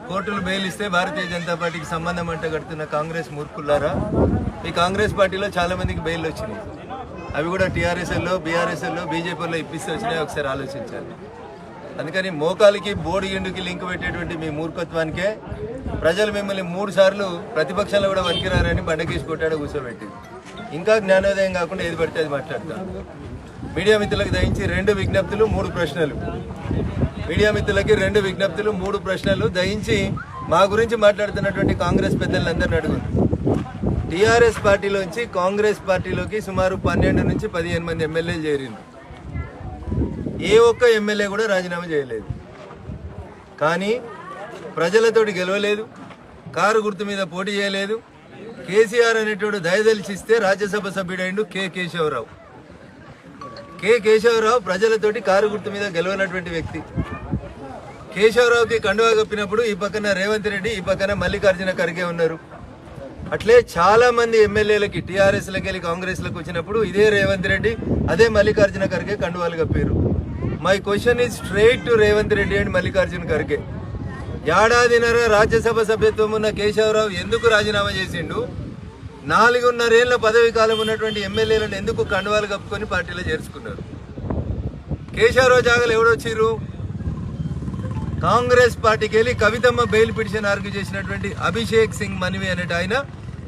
కోర్టులు బెయిల్ ఇస్తే భారతీయ జనతా పార్టీకి సంబంధం అంటే కడుతున్న కాంగ్రెస్ మూర్ఖులారా, ఈ కాంగ్రెస్ పార్టీలో చాలా మందికి బెయిల్ వచ్చినాయి. అవి కూడా టీఆర్ఎస్ఎల్లో, బీఆర్ఎస్ఎల్లో, బీజేపీలో ఇప్పిస్తే వచ్చినాయి. ఒకసారి ఆలోచించాలి. అందుకని మోకాలికి బోడి ఎండుకి లింక్ పెట్టేటువంటి మీ మూర్ఖత్వానికే ప్రజలు మిమ్మల్ని 3 సార్లు ప్రతిపక్షంలో కూడా వనికిరారని బండకేసి కొట్టాడు, కూర్చోబెట్టింది. ఇంకా జ్ఞానోదయం కాకుండా ఏది పడితే అది మాట్లాడతాను. మీడియా మిత్రులకు దయించి 2 విజ్ఞప్తులు 3 ప్రశ్నలు. మీడియా మిత్రులకి 2 విజ్ఞప్తులు 3 ప్రశ్నలు దయించి మా గురించి మాట్లాడుతున్నటువంటి కాంగ్రెస్ పెద్దలందరినీ అడుగును. టీఆర్ఎస్ పార్టీలోంచి కాంగ్రెస్ పార్టీలోకి సుమారు 12 నుంచి 15 మంది ఎమ్మెల్యేలు చేరిండ్రు. ఏ ఒక్క ఎమ్మెల్యే కూడా రాజీనామా చేయలేదు. కానీ ప్రజలతోటి గెలవలేదు, కారు గుర్తు మీద పోటీ చేయలేదు. కేసీఆర్ అనేటోడు దయదలిచిస్తే రాజ్యసభ సభ్యుడైండు కేశవరావు. కేశవరావు ప్రజలతోటి కారు గుర్తు మీద గెలవనటువంటి వ్యక్తి. కేశవరావుకి కండువా కప్పినప్పుడు ఈ పక్కన రేవంత్ రెడ్డి, ఈ పక్కన మల్లికార్జున ఖర్గే ఉన్నారు. అట్లే చాలా మంది ఎమ్మెల్యేలకి టీఆర్ఎస్లకి వెళ్ళి కాంగ్రెస్లకు వచ్చినప్పుడు ఇదే రేవంత్ రెడ్డి, అదే మల్లికార్జున ఖర్గే కండువాలు కప్పారు. My question is straight to Revanth Reddy and Mallikarjuna Kharge. ఏడాదిన్నర రాజ్యసభ సభ్యత్వం ఉన్న కేశవరావు ఎందుకు రాజీనామా చేసిండు? 4.5 ఏళ్ల పదవి కాలం ఉన్నటువంటి ఎమ్మెల్యేలను ఎందుకు కండువాలు కప్పుకొని పార్టీలో చేర్చుకున్నారు? కేశవరావు జాగాలు ఎవడొచ్చిర్రు? కాంగ్రెస్ పార్టీకి వెళ్ళి కవితమ్మ బెయిల్ పిటిషన్ ఆర్గ్యూ చేసినటువంటి అభిషేక్ సింగ్ మన్వి అనేట ఆయన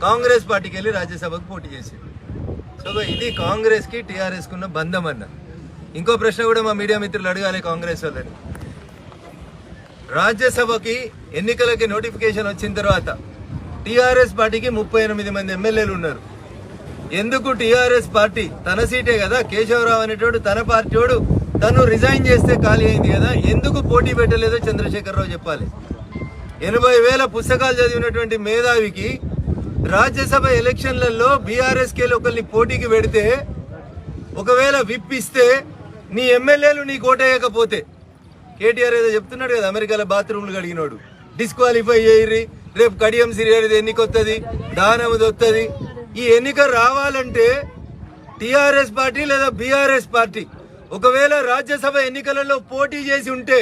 కాంగ్రెస్ పార్టీకి వెళ్ళి రాజ్యసభకు పోటీ చేసింది. సో ఇది కాంగ్రెస్కి టీఆర్ఎస్కి ఉన్న బంధం అన్న. ఇంకో ప్రశ్న కూడా మా మీడియా మిత్రులు అడగాలి కాంగ్రెస్ వాళ్ళని. రాజ్యసభకి ఎన్నికలకి నోటిఫికేషన్ వచ్చిన తర్వాత టీఆర్ఎస్ పార్టీకి 38 మంది ఎమ్మెల్యేలు ఉన్నారు. ఎందుకు టీఆర్ఎస్ పార్టీ తన సీటే కదా, కేశవరావు అనేటోడు తన పార్టీోడు తను రిజైన్ చేస్తే ఖాళీ అయింది కదా, ఎందుకు పోటీ పెట్టలేదో చంద్రశేఖరరావు చెప్పాలి. 80,000 పుస్తకాలు చదివినటువంటి మేధావికి రాజ్యసభ ఎలక్షన్లలో బీఆర్ఎస్కేలో ఒకరిని పోటీకి పెడితే, ఒకవేళ విప్ ఇస్తే నీ ఎమ్మెల్యేలు నీ కోటేయకపోతే, కేటీఆర్ ఏదో చెప్తున్నాడు కదా, అమెరికాలో బాత్రూమ్లు కడిగినోడు, డిస్క్వాలిఫై చేయరి, రేపు కడియం సిరియర్ ఎన్నిక వస్తుంది, దానముది వస్తుంది. ఈ ఎన్నిక రావాలంటే టీఆర్ఎస్ పార్టీ లేదా బీఆర్ఎస్ పార్టీ ఒకవేళ రాజ్యసభ ఎన్నికలలో పోటీ చేసి ఉంటే,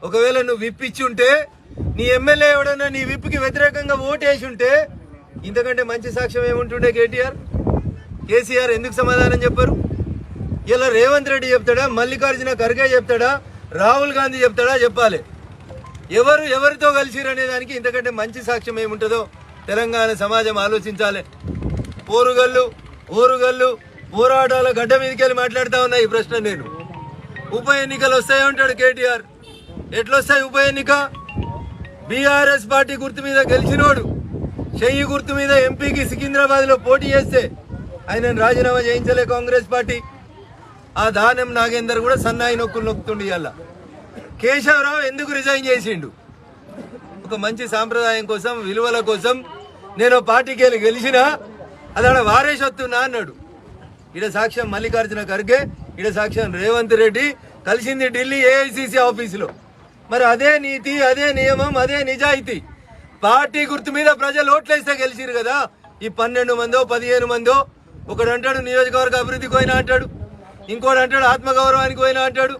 ఒకవేళ నువ్వు విప్ ఇచ్చి ఉంటే, నీ ఎమ్మెల్యే ఎవడన్నా నీ విప్కి వ్యతిరేకంగా ఓటేసి ఉంటే, ఇంతకంటే మంచి సాక్ష్యం ఏముంటుండే? కేసీఆర్ ఎందుకు సమాధానం చెప్పరు? ఇలా రేవంత్ రెడ్డి చెప్తాడా, మల్లికార్జున ఖర్గే చెప్తాడా, రాహుల్ గాంధీ చెప్తాడా? చెప్పాలి. ఎవరితో కలిసిరనే దానికి ఇంతకంటే మంచి సాక్ష్యం ఏముంటుందో తెలంగాణ సమాజం ఆలోచించాలి. ఓరుగల్లు పోరాటాల గడ్డ మీదకి వెళ్ళి మాట్లాడుతూ ఉన్నా ఈ ప్రశ్న నేను. ఉప ఎన్నికలు వస్తాయంటాడు కేటీఆర్. ఎట్లొస్తాయి ఉప ఎన్నిక? బీఆర్ఎస్ పార్టీ గుర్తు మీద గెలిచినోడు చెయ్యి గుర్తు మీద ఎంపీకి సికింద్రాబాద్ లో పోటీ చేస్తే ఆయన రాజీనామా చేయించలే కాంగ్రెస్ పార్టీ. ఆ దానం నాగేందర్ కూడా సన్నాయి నొక్కులు నొక్కుతుండి. ఇవాళ కేశవరావు ఎందుకు రిజైన్ చేసిండు? ఒక మంచి సాంప్రదాయం కోసం, విలువల కోసం నేను పార్టీకి వెళ్ళి గెలిచినా అది ఆడ వారేసి వస్తున్నా అన్నాడు. ఈడ సాక్ష్యం మల్లికార్జున ఖర్గే, ఈడ సాక్ష్యం రేవంత్ రెడ్డి, కలిసింది ఢిల్లీ ఏఐసిసి ఆఫీసులో. మరి అదే నీతి, అదే నియమం, అదే నిజాయితీ. పార్టీ గుర్తు మీద ప్రజలు ఓట్లేస్తే గెలిచిరు కదా. ఈ 12 మందో 15 మందో, ఒకడు అంటాడు నియోజకవర్గ అభివృద్ధికి పోయినా అంటాడు, ఇంకోటి అంటాడు ఆత్మగౌరవానికి పోయినా అంటాడు,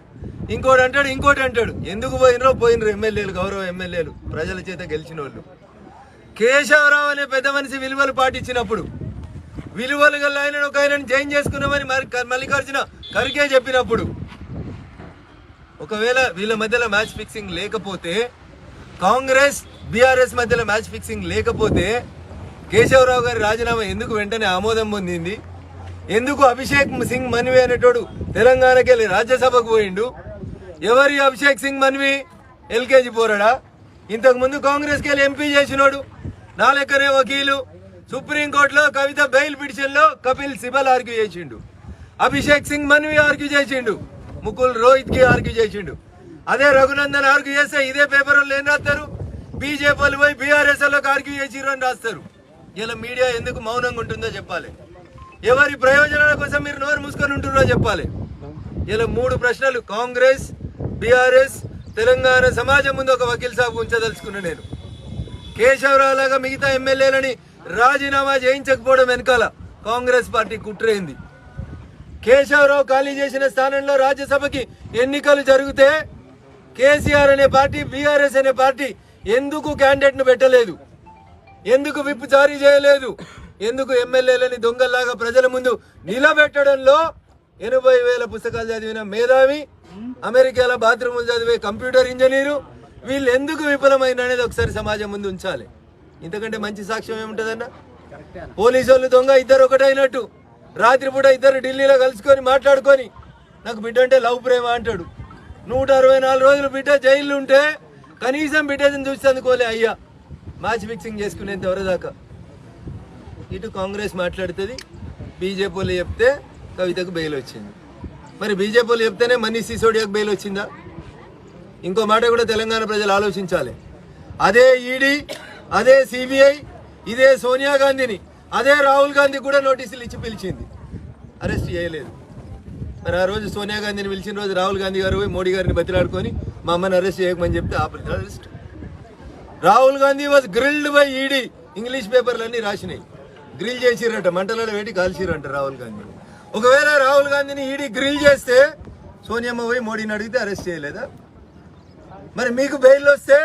ఇంకోటి అంటాడు. ఎందుకు పోయినరో ఎమ్మెల్యేలు, గౌరవ ఎమ్మెల్యేలు, ప్రజల చేత గెలిచిన వాళ్ళు. కేశవరావు అనే పెద్ద మనిషి విలువలు పాటించినప్పుడు, విలువలు గల ఆయనను ఒక ఆయనను జాయిన్ చేసుకున్నామని మల్లికార్జున ఖర్గే చెప్పినప్పుడు, ఒకవేళ వీళ్ళ మధ్యలో మ్యాచ్ ఫిక్సింగ్ లేకపోతే, కాంగ్రెస్ బీఆర్ఎస్ మధ్యలో మ్యాచ్ ఫిక్సింగ్ లేకపోతే, కేశవరావు గారి రాజీనామా ఎందుకు వెంటనే ఆమోదం పొందింది? ఎందుకు అభిషేక్ సింగ్ మన్వి అనేటోడు తెలంగాణకి వెళ్ళి రాజ్యసభకు పోయిండు? ఎవరి అభిషేక్ సింగ్ మన్వి? ఎల్కేజీ పోరాడా? ఇంతకుముందు కాంగ్రెస్కి వెళ్ళి ఎంపీ చేసినోడు, నా లెక్కనే వకీలు. సుప్రీంకోర్టులో కవిత బెయిల్ పిటిషన్లో కపిల్ సిబల్ ఆర్గ్యూ చేసిండు, అభిషేక్ సింగ్ మన్వి ఆర్గ్యూ చేసిండు, ముకుల్ రోహిత్కి ఆర్గ్యూ చేసిండు. అదే రఘునందన్ ఆర్గ్యూ చేస్తే ఇదే పేపర్ వాళ్ళు ఏం రాస్తారు? బీజేపీ వాళ్ళు పోయి బీఆర్ఎస్లోకి ఆర్గ్యూ చేసిరు అని రాస్తారు. ఇలా మీడియా ఎందుకు మౌనంగా ఉంటుందో చెప్పాలి. ఎవరి ప్రయోజనాల కోసం మీరు నోరు మూసుకొని ఉంటున్నారో చెప్పాలి. ఇలా 3 ప్రశ్నలు కాంగ్రెస్, బీఆర్ఎస్, తెలంగాణ సమాజం ముందు ఒక వకీల్ సాబ్ ఉంచదలుచుకున్నా నేను. కేశవరావు లాగా మిగతా ఎమ్మెల్యేలని రాజీనామా చేయించకపోవడం వెనకాల కాంగ్రెస్ పార్టీ కుట్రైంది. కేశవరావు ఖాళీ చేసిన స్థానంలో రాజ్యసభకి ఎన్నికలు జరిగితే కేసీఆర్ అనే పార్టీ, బీఆర్ఎస్ అనే పార్టీ ఎందుకు క్యాండిడేట్ ను పెట్టలేదు? ఎందుకు విప్ జారీ చేయలేదు? ఎందుకు ఎమ్మెల్యేలని దొంగల్లాగా ప్రజల ముందు నిలబెట్టడంలో 80,000 పుస్తకాలు చదివిన మేధావి, అమెరికాలో బాత్రూములు చదివే కంప్యూటర్ ఇంజనీరు, వీళ్ళు ఎందుకు విఫలమైన అనేది ఒకసారి సమాజం ముందు ఉంచాలి. ఇంతకంటే మంచి సాక్ష్యం ఏముంటుందన్న? పోలీసు వాళ్ళు దొంగ ఇద్దరు ఒకటైనట్టు రాత్రిపూట ఇద్దరు ఢిల్లీలో కలుసుకొని మాట్లాడుకొని నాకు బిడ్డ అంటే లవ్ ప్రేమ అంటాడు. 164 రోజులు బిడ్డ జైల్లో ఉంటే కనీసం బిడ్డని చూసి అందుకోలే అయ్యా, మ్యాచ్ ఫిక్సింగ్ చేసుకునేంత వరదాకా. ఇటు కాంగ్రెస్ మాట్లాడుతుంది, బీజేపీ వాళ్ళు చెప్తే కవితకు బెయిల్ వచ్చింది. మరి బీజేపీ వాళ్ళు చెప్తేనే మనీష్ సిసోడియాకు బెయిల్ వచ్చిందా? ఇంకో మాట కూడా తెలంగాణ ప్రజలు ఆలోచించాలి. అదే ఈడీ, అదే సిబిఐ, ఇదే సోనియా గాంధీని, అదే రాహుల్ గాంధీ కూడా నోటీసులు ఇచ్చి పిలిచింది, అరెస్ట్ చేయలేదు. మరి ఆ రోజు సోనియా గాంధీని పిలిచిన రోజు రాహుల్ గాంధీ గారు పోయి మోడీ గారిని బతిలాడుకొని మా అమ్మని అరెస్ట్ చేయకమని చెప్తే ఆపలేదు arrest. Rahul Gandhi was grilled by ED. English పేపర్లన్నీ రాసినాయి. గ్రిల్ చేసిరంట, మంటలలో పెట్టి కాల్చిరంట రాహుల్ గాంధీ. ఒకవేళ రాహుల్ గాంధీని ఈడీ గ్రిల్ చేస్తే సోనియమ్మ పోయి మోడీని అడిగితే అరెస్ట్ చేయలేదా? మరి మీకు బెయిల్ వస్తే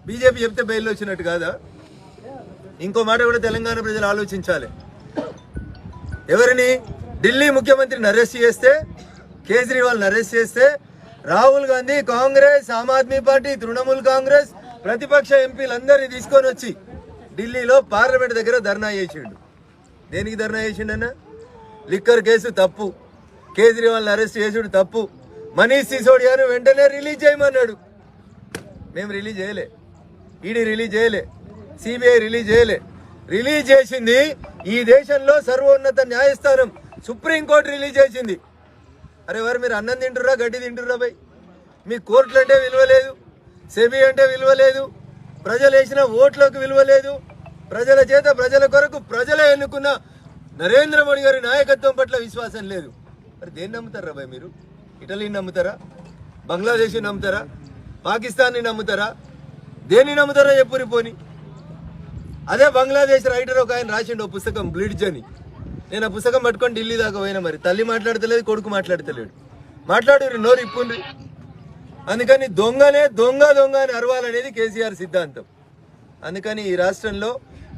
బీజేపీ చెప్తే బెయిల్ వచ్చినట్టు కాదా? ఇంకో మాట కూడా తెలంగాణ ప్రజలు ఆలోచించాలి. ఎవరిని? ఢిల్లీ ముఖ్యమంత్రిని అరెస్ట్ చేస్తే, కేజ్రీవాల్ని అరెస్ట్ చేస్తే, రాహుల్ గాంధీ కాంగ్రెస్, ఆమ్ ఆద్మీ పార్టీ, తృణమూల్ కాంగ్రెస్ ప్రతిపక్ష ఎంపీలందరినీ తీసుకొని వచ్చి ఢిల్లీలో పార్లమెంట్ దగ్గర ధర్నా చేసిండు. దేనికి ధర్నా చేసిండన్న? లిక్కర్ కేసు తప్పు, కేజ్రీవాల్ని అరెస్ట్ చేసుడు తప్పు, మనీష్ సిసోడియాను వెంటనే రిలీజ్ చేయమన్నాడు. మేము రిలీజ్ చేయలే, ఈడీ రిలీజ్ చేయలే, సిబిఐ రిలీజ్ చేయలే. రిలీజ్ చేసింది ఈ దేశంలో సర్వోన్నత న్యాయస్థానం సుప్రీంకోర్టు రిలీజ్ చేసింది. అరే వారు మీరు అన్నం తింటుర్రా, గడ్డి తింటుర్రా భయ్? మీ కోర్టులు అంటే విలువ లేదు, సెబీ అంటే విలువ లేదు, ప్రజలు వేసిన ఓట్లకు విలువ లేదు, ప్రజల చేత ప్రజల కొరకు ప్రజలే ఎన్నుకున్న నరేంద్ర మోడీ గారి నాయకత్వం పట్ల విశ్వాసం లేదు. మరి దేన్ని నమ్ముతారా భయ్ మీరు? ఇటలీని నమ్ముతారా? బంగ్లాదేశ్ నమ్ముతారా? పాకిస్తాన్ని నమ్ముతారా? దేన్ని నమ్ముతారా చెప్పురి పోని. అదే బంగ్లాదేశ్ రైటర్ ఒక ఆయన రాసిండు ఓ పుస్తకం, బ్లిడ్జ్ అని. నేను ఆ పుస్తకం పట్టుకొని ఢిల్లీ దాకా పోయినా. మరి తల్లి మాట్లాడతలేదు, కొడుకు మాట్లాడతలేడు. మాట్లాడు నోరు ఇప్పుండ్రి. అందుకని దొంగనే దొంగ దొంగ అని అరవాలనేది కేసీఆర్ సిద్ధాంతం. అందుకని ఈ రాష్ట్రంలో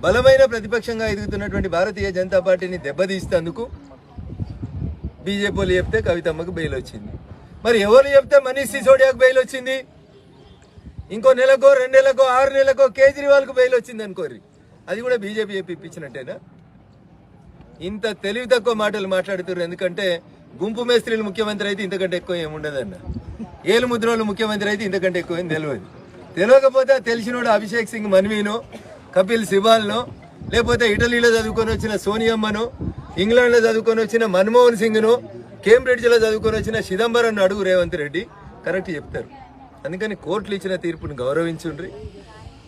బలమైన ప్రతిపక్షంగా ఎదుగుతున్నటువంటి భారతీయ జనతా పార్టీని దెబ్బతీస్తేందుకు బీజేపీ వాళ్ళు చెప్తే కవితమ్మకు బెయిల్ వచ్చింది. మరి ఎవరు చెప్తే మనీష్ సిసోడియాకు బెయిల్ వచ్చింది? ఇంకో నెలకో, 2 నెలకో, 6 నెలకో కేజ్రీవాల్కు బెయిల్ వచ్చింది అనుకోర్రి, అది కూడా బీజేపీ చెప్పి ఇప్పించినట్టేనా? ఇంత తెలివి తక్కువ మాటలు మాట్లాడుతున్నారు. ఎందుకంటే గుంపు మేస్త్రీలు ముఖ్యమంత్రి అయితే ఇంతకంటే ఎక్కువ ఏముండదన్న, ఏలు ముద్రోళ్ళు ముఖ్యమంత్రి అయితే ఇంతకంటే ఎక్కువ ఏం తెలియదు. తెలియకపోతే తెలిసినోడు అభిషేక్ సింగ్ మన్వీనో, కపిల్ సిబాల్నో, లేకపోతే ఇటలీలో చదువుకొని వచ్చిన సోనియమ్మనో, ఇంగ్లాండ్లో చదువుకొని వచ్చిన మన్మోహన్ సింగ్నో, కేంబ్రిడ్జ్లో చదువుకొని వచ్చిన చిదంబరం అడుగు రేవంత్ రెడ్డి కరెక్ట్ చెప్తారు. అందుకని కోర్టులు ఇచ్చిన తీర్పును గౌరవించుండ్రి.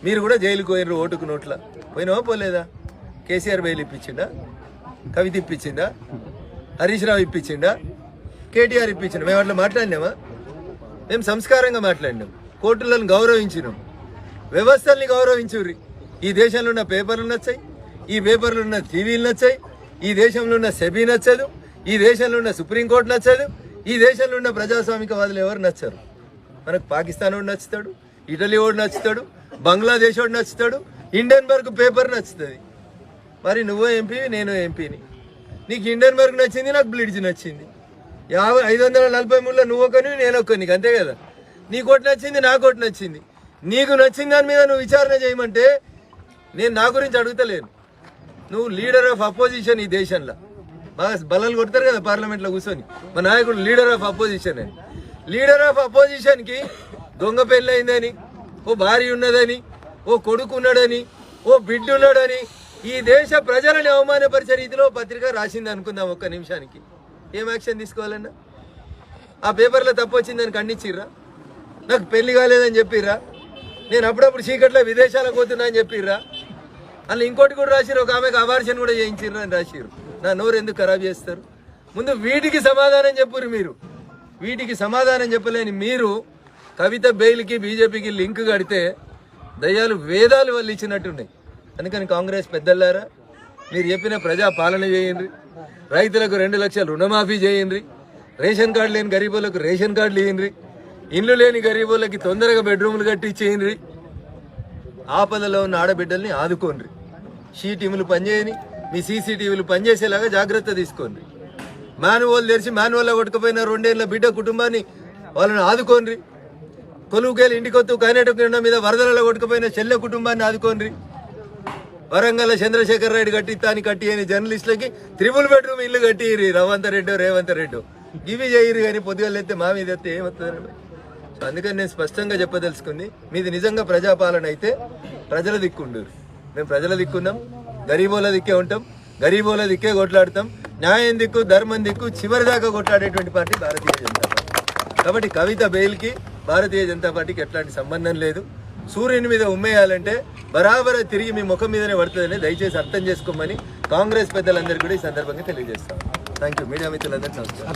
మీరు కూడా జైలుకు పోయినరు ఓటుకు నోట్ల. పోయినావా పోలేదా? కేసీఆర్ బెయిల్ ఇప్పించిండా? కవిత ఇప్పించిందా? హరీష్ రావు ఇప్పించిండా? కేటీఆర్ ఇప్పించిండా? మేము అట్లా మాట్లాడినామా? మేము సంస్కారంగా మాట్లాడినాం, కోర్టులను గౌరవించినాం, వ్యవస్థల్ని గౌరవించుర్రి. ఈ దేశంలో ఉన్న పేపర్లు నచ్చాయి, ఈ పేపర్లు ఉన్న టీవీలు నచ్చాయి, ఈ దేశంలో ఉన్న సెబీ నచ్చదు, ఈ దేశంలో ఉన్న సుప్రీంకోర్టు నచ్చదు, ఈ దేశంలో ఉన్న ప్రజాస్వామికవాదులు ఎవరు నచ్చరు. మనకు పాకిస్తాన్ వాడు నచ్చుతాడు, ఇటలీ వాడు నచ్చుతాడు, బంగ్లాదేశ్ వాడు నచ్చుతాడు, హిండెన్బర్గ్ పేపర్ నచ్చుతుంది. మరి నువ్వో ఎంపీ, నేను ఎంపీని. నీకు హిండెన్బర్గ్ నచ్చింది, నాకు బ్లిడ్జ్ నచ్చింది. 543లో నువ్వు ఒకని, నేను ఒకని, అంతే కదా. నీకోటి నచ్చింది, నాకోటి నచ్చింది. నీకు నచ్చిన దాని మీద నువ్వు విచారణ చేయమంటే నేను నా గురించి అడుగుతలేను. నువ్వు లీడర్ ఆఫ్ అపోజిషన్ ఈ దేశంలో. బాగా బలాలు కొడతారు కదా పార్లమెంట్లో కూర్చొని, మా నాయకుడు లీడర్ ఆఫ్ అపోజిషన్ అని. లీడర్ ఆఫ్ అపోజిషన్కి దొంగ పెళ్ళయిందని, ఓ భార్య ఉన్నదని, ఓ కొడుకు ఉన్నాడని, ఓ బిడ్డ ఉన్నాడని ఈ దేశ ప్రజలని అవమానపరిచే రీతిలో పత్రిక రాసింది అనుకుందాం. ఒక్క నిమిషానికి ఏం యాక్షన్ తీసుకోవాలన్నా? ఆ పేపర్లో తప్పు వచ్చిందని ఖండించిర్రా? నాకు పెళ్లి కాలేదని చెప్పిర్రా? నేను అప్పుడప్పుడు చీకట్లో విదేశాలకు పోతున్నా అని చెప్పిర్రా? అలా ఇంకోటి కూడా రాసిరు, ఒక ఆమెకు అబార్షన్ కూడా చేయించిర్రు అని రాసిరు. నా నోరు ఎందుకు ఖరాబ్ చేస్తారు? ముందు వీటికి సమాధానం చెప్పురు. మీరు వీటికి సమాధానం చెప్పలేని మీరు కవిత బెయిల్కి బీజేపీకి లింక్ కడితే దయ్యాలు వేదాలు వాళ్ళు ఇచ్చినట్టున్నాయి. అందుకని కాంగ్రెస్ పెద్దలారా, మీరు చెప్పిన ప్రజా పాలన చేయండి, రైతులకు 2 లక్షలు రుణమాఫీ చేయండి, రేషన్ కార్డు లేని గరీబులకు రేషన్ కార్డులు ఇవ్వండి, ఇండ్లు లేని గరీబులకి తొందరగా బెడ్రూములు కట్టించేయండి. ఆపదలో ఉన్న ఆడబిడ్డల్ని ఆదుకోండి. టీములు పనిచేయని, మీ సీసీటీవీలు పనిచేసేలాగా జాగ్రత్త తీసుకోండి. మాన్యువల్ తెరిచి మాన్యువల్లో కొట్టుకుపోయిన 2 ఏళ్ళ బిడ్డ కుటుంబాన్ని వాళ్ళని ఆదుకోండి. కొలువుకేళ్ళు ఇంటికొత్తు కైనటకుండ మీద వరదలలో కొట్టుకుపోయిన చెల్లె కుటుంబాన్ని ఆదుకోండి. వరంగల్ చంద్రశేఖర్ రెడ్డి కట్టియని జర్నలిస్టులకి 3 బెడ్రూమ్ ఇల్లు కట్టియ్యి రేవంత్ రెడ్డి ఇవి చేయరు. కానీ పొద్దుగాలు ఎత్తే మా మీద ఎత్తే ఏమవుతుంది? సో అందుకని నేను స్పష్టంగా చెప్పదలుచుకుంది, మీది నిజంగా ప్రజాపాలన అయితే ప్రజల దిక్కుండరు. మేము ప్రజల దిక్కున్నాం, గరీబోల దిక్కే ఉంటాం, గరీబోల దిక్కే కొట్లాడతాం. న్యాయం దిక్కు, ధర్మం దిక్కు చివరి దాకా కొట్లాడేటువంటి పార్టీ భారతీయ జనతా పార్టీ. కాబట్టి కవిత బెయిల్కి భారతీయ జనతా పార్టీకి ఎట్లాంటి సంబంధం లేదు. సూర్యుని మీద ఉమ్మేయాలంటే బరాబర తిరిగి మీ ముఖం మీదనే పడుతుందని దయచేసి అర్థం చేసుకోమని కాంగ్రెస్ పెద్దలందరికీ కూడా ఈ సందర్భంగా తెలియజేస్తాం. Thank you. మీడియా మిత్రులందరికీ నమస్కారం.